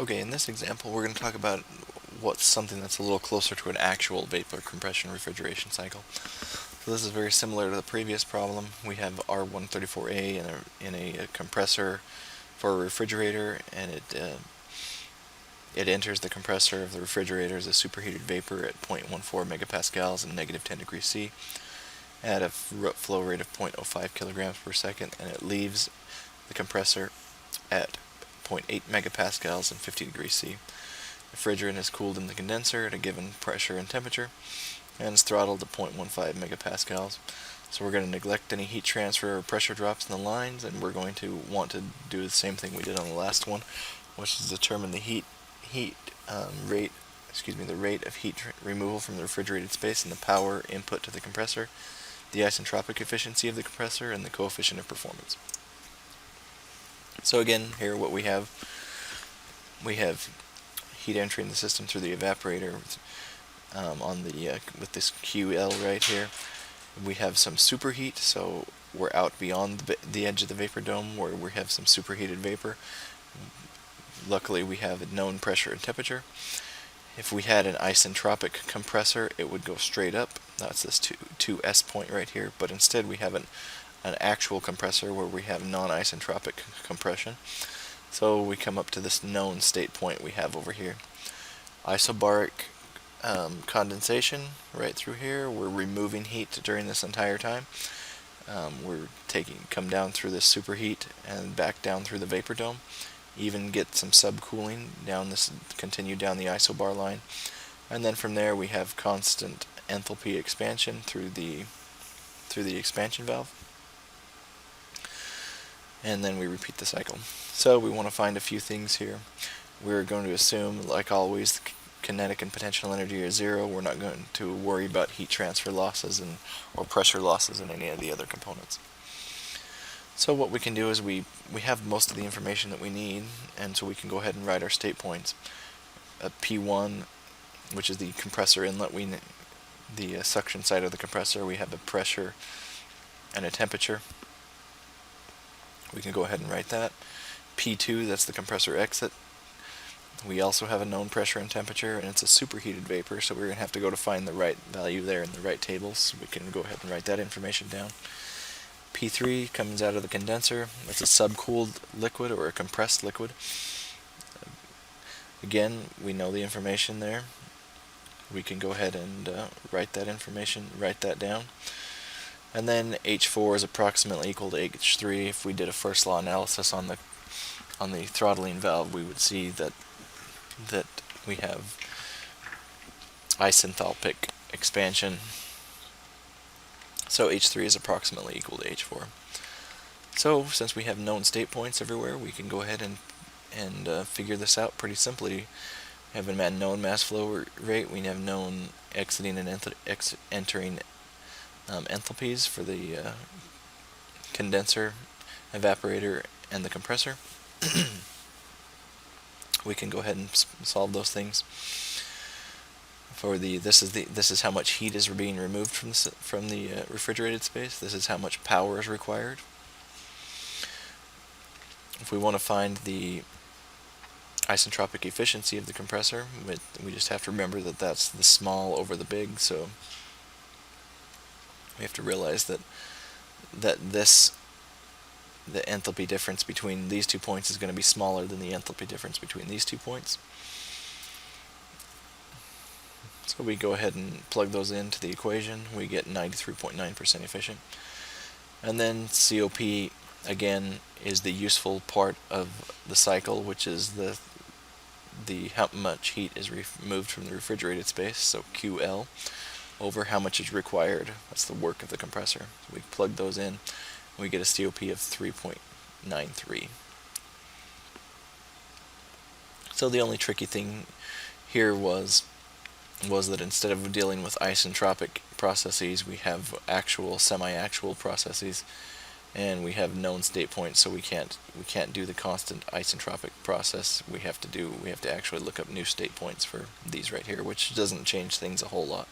Okay, in this example, we're going to talk about what's something that's a little closer to an actual vapor compression refrigeration cycle. So this is very similar to the previous problem. We have R134A in a compressor for a refrigerator, and it enters the compressor of the refrigerator as a superheated vapor at 0.14 megapascals and negative 10 degrees C at a flow rate of 0.05 kilograms per second, and it leaves the compressor at 0.8 megapascals and 50 degrees C. The refrigerant is cooled in the condenser at a given pressure and temperature, and is throttled to 0.15 megapascals. So we're going to neglect any heat transfer or pressure drops in the lines, and we're going to want to do the same thing we did on the last one, which is determine the the rate of heat removal from the refrigerated space and the power input to the compressor, the isentropic efficiency of the compressor, and the coefficient of performance. So again, here what we have heat entering the system through the evaporator with this QL right here. We have some superheat, so we're out beyond the edge of the vapor dome where we have some superheated vapor. Luckily, we have a known pressure and temperature. If we had an isentropic compressor, it would go straight up. That's this 2S point right here. But instead, we have an actual compressor where we have non-isentropic compression. So we come up to this known state point we have over here. Isobaric condensation right through here. We're removing heat during this entire time. We're come down through this superheat and back down through the vapor dome. Even get some subcooling continue down the isobar line, and then from there we have constant enthalpy expansion through the expansion valve, and then we repeat the cycle. So we want to find a few things here. We're going to assume, like always, kinetic and potential energy are zero. We're not going to worry about heat transfer losses or pressure losses in any of the other components. So what we can do is we have most of the information that we need, and so we can go ahead and write our state points. P1, which is the compressor inlet, the suction side of the compressor, we have a pressure and a temperature. We can go ahead and write that. P2, that's the compressor exit. We also have a known pressure and temperature, and it's a superheated vapor, so we're going to have to go to find the right value there in the right tables. We can go ahead and write that information down. P3 comes out of the condenser. It's a subcooled liquid or a compressed liquid. Again, we know the information there. We can go ahead and write that down. And then H4 is approximately equal to H3. If we did a first law analysis on the throttling valve, we would see that we have isenthalpic expansion. So H3 is approximately equal to H4. So since we have known state points everywhere, we can go ahead and figure this out pretty simply. We have a known mass flow rate. We have known exiting and entering enthalpies for the condenser, evaporator, and the compressor. We can go ahead and solve those things. This is how much heat is being removed from the refrigerated space. This is how much power is required. If we want to find the isentropic efficiency of the compressor, we just have to remember that that's the small over the big. So we have to realize that the enthalpy difference between these 2 points is going to be smaller than the enthalpy difference between these 2 points. So we go ahead and plug those into the equation. We get 93.9% efficient. And then COP, again, is the useful part of the cycle, which is the how much heat is removed from the refrigerated space, so QL, over how much is required. That's the work of the compressor. So we plug those in, and we get a COP of 3.93. So the only tricky thing here was that instead of dealing with isentropic processes, we have actual semi-actual processes, and we have known state points, so we can't do the constant isentropic process. We have to actually look up new state points for these right here, which doesn't change things a whole lot.